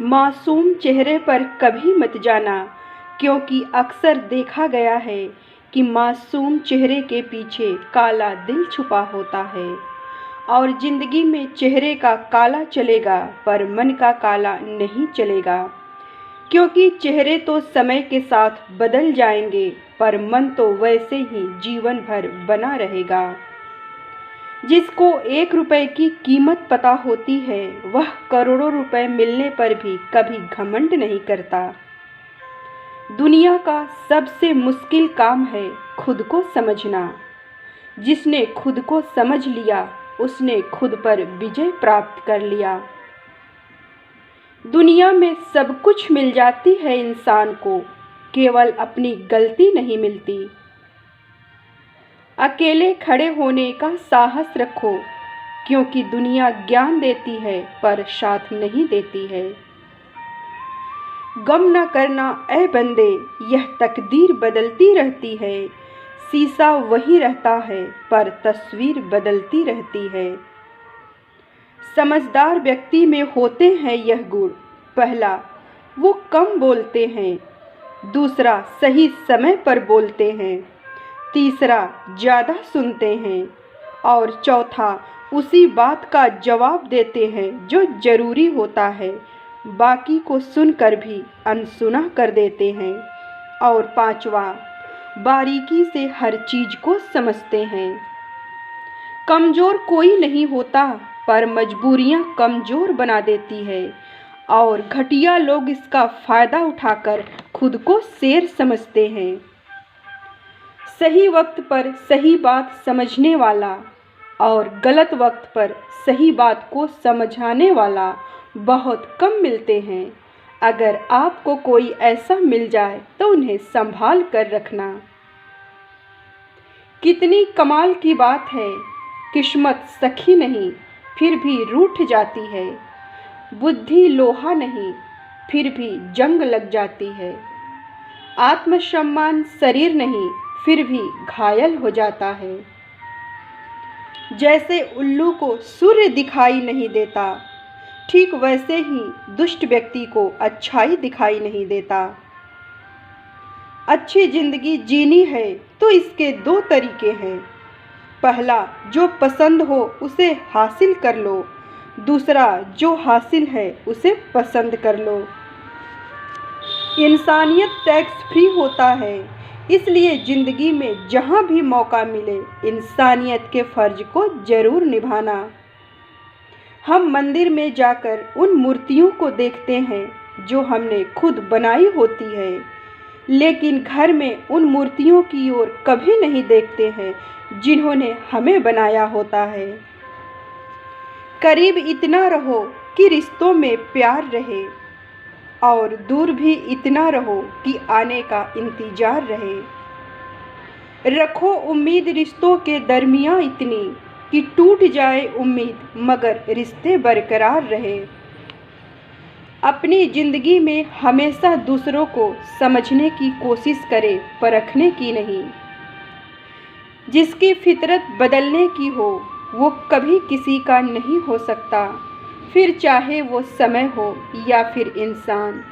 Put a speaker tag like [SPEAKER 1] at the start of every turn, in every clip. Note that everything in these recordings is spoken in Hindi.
[SPEAKER 1] मासूम चेहरे पर कभी मत जाना, क्योंकि अक्सर देखा गया है कि मासूम चेहरे के पीछे काला दिल छुपा होता है। और जिंदगी में चेहरे का काला चलेगा पर मन का काला नहीं चलेगा, क्योंकि चेहरे तो समय के साथ बदल जाएंगे पर मन तो वैसे ही जीवन भर बना रहेगा। जिसको 1 रुपए की कीमत पता होती है, वह करोड़ों रुपए मिलने पर भी कभी घमंड नहीं करता। दुनिया का सबसे मुश्किल काम है खुद को समझना। जिसने खुद को समझ लिया, उसने खुद पर विजय प्राप्त कर लिया। दुनिया में सब कुछ मिल जाती है इंसान को, केवल अपनी गलती नहीं मिलती। अकेले खड़े होने का साहस रखो, क्योंकि दुनिया ज्ञान देती है पर साथ नहीं देती है। गम न करना ऐ बंदे, यह तकदीर बदलती रहती है। शीशा वही रहता है पर तस्वीर बदलती रहती है। समझदार व्यक्ति में होते हैं यह गुण। पहला, वो कम बोलते हैं। दूसरा, सही समय पर बोलते हैं। तीसरा, ज़्यादा सुनते हैं। और चौथा, उसी बात का जवाब देते हैं जो ज़रूरी होता है, बाकी को सुनकर भी अनसुना कर देते हैं। और पांचवा, बारीकी से हर चीज़ को समझते हैं। कमज़ोर कोई नहीं होता, पर मजबूरियां कमज़ोर बना देती है। और घटिया लोग इसका फ़ायदा उठाकर खुद को शेर समझते हैं। सही वक्त पर सही बात समझने वाला और गलत वक्त पर सही बात को समझाने वाला बहुत कम मिलते हैं। अगर आपको कोई ऐसा मिल जाए तो उन्हें संभाल कर रखना। कितनी कमाल की बात है, किस्मत सखी नहीं फिर भी रूठ जाती है। बुद्धि लोहा नहीं फिर भी जंग लग जाती है। आत्मसम्मान शरीर नहीं फिर भी घायल हो जाता है। जैसे उल्लू को सूर्य दिखाई नहीं देता, ठीक वैसे ही दुष्ट व्यक्ति को अच्छाई दिखाई नहीं देता। अच्छी जिंदगी जीनी है तो इसके 2 तरीके हैं। पहला, जो पसंद हो उसे हासिल कर लो। दूसरा, जो हासिल है उसे पसंद कर लो। इंसानियत टैक्स फ्री होता है, इसलिए ज़िंदगी में जहाँ भी मौका मिले इंसानियत के फ़र्ज को ज़रूर निभाना। हम मंदिर में जाकर उन मूर्तियों को देखते हैं जो हमने खुद बनाई होती है, लेकिन घर में उन मूर्तियों की ओर कभी नहीं देखते हैं जिन्होंने हमें बनाया होता है। करीब इतना रहो कि रिश्तों में प्यार रहे, और दूर भी इतना रहो कि आने का इंतजार रहे। रखो उम्मीद रिश्तों के दरमियान इतनी कि टूट जाए उम्मीद मगर रिश्ते बरकरार रहे। अपनी ज़िंदगी में हमेशा दूसरों को समझने की कोशिश करें, परखने की नहीं। जिसकी फितरत बदलने की हो वो कभी किसी का नहीं हो सकता, फिर चाहे वो समय हो या फिर इंसान।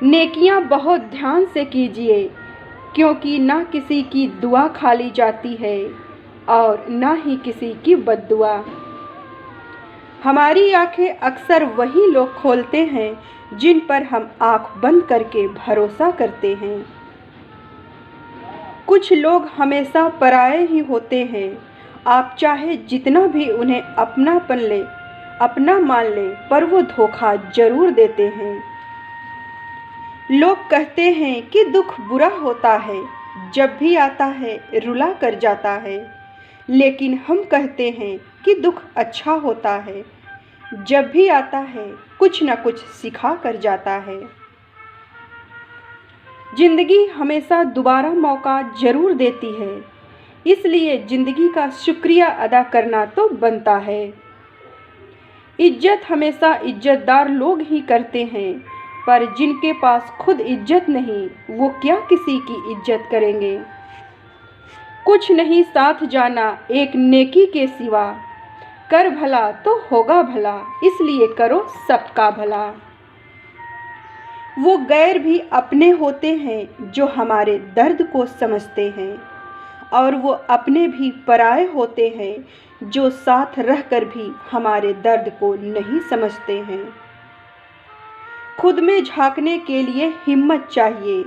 [SPEAKER 1] नेकियां बहुत ध्यान से कीजिए, क्योंकि ना किसी की दुआ खाली जाती है और ना ही किसी की बद्दुआ। हमारी आंखें अक्सर वही लोग खोलते हैं जिन पर हम आंख बंद करके भरोसा करते हैं। कुछ लोग हमेशा पराये ही होते हैं। आप चाहे जितना भी उन्हें अपनापन ले, अपना मान ले, पर वो धोखा जरूर देते हैं। लोग कहते हैं कि दुख बुरा होता है, जब भी आता है रुला कर जाता है। लेकिन हम कहते हैं कि दुख अच्छा होता है, जब भी आता है कुछ न कुछ सिखा कर जाता है। जिंदगी हमेशा दोबारा मौका जरूर देती है, इसलिए जिंदगी का शुक्रिया अदा करना तो बनता है। इज्जत हमेशा इज्जतदार लोग ही करते हैं, पर जिनके पास खुद इज्जत नहीं वो क्या किसी की इज्जत करेंगे। कुछ नहीं साथ जाना एक नेकी के सिवा, कर भला तो होगा भला, इसलिए करो सबका भला। वो गैर भी अपने होते हैं जो हमारे दर्द को समझते हैं, और वो अपने भी पराए होते हैं जो साथ रहकर भी हमारे दर्द को नहीं समझते हैं। खुद में झांकने के लिए हिम्मत चाहिए,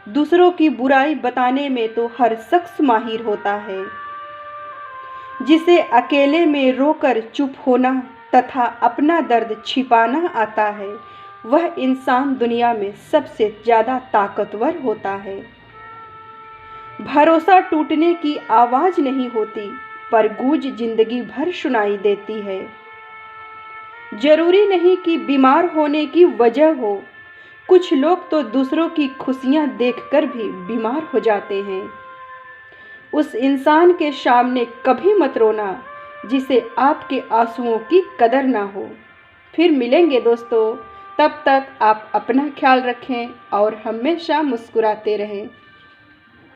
[SPEAKER 1] दूसरों की बुराई बताने में तो हर शख्स माहिर होता है। जिसे अकेले में रोकर चुप होना तथा अपना दर्द छिपाना आता है, वह इंसान दुनिया में सबसे ज़्यादा ताकतवर होता है। भरोसा टूटने की आवाज़ नहीं होती, पर गूंज जिंदगी भर सुनाई देती है। जरूरी नहीं कि बीमार होने की वजह हो, कुछ लोग तो दूसरों की खुशियां देखकर भी बीमार हो जाते हैं। उस इंसान के सामने कभी मत रोना जिसे आपके आंसुओं की कदर ना हो। फिर मिलेंगे दोस्तों, तब तक आप अपना ख्याल रखें और हमेशा मुस्कुराते रहें।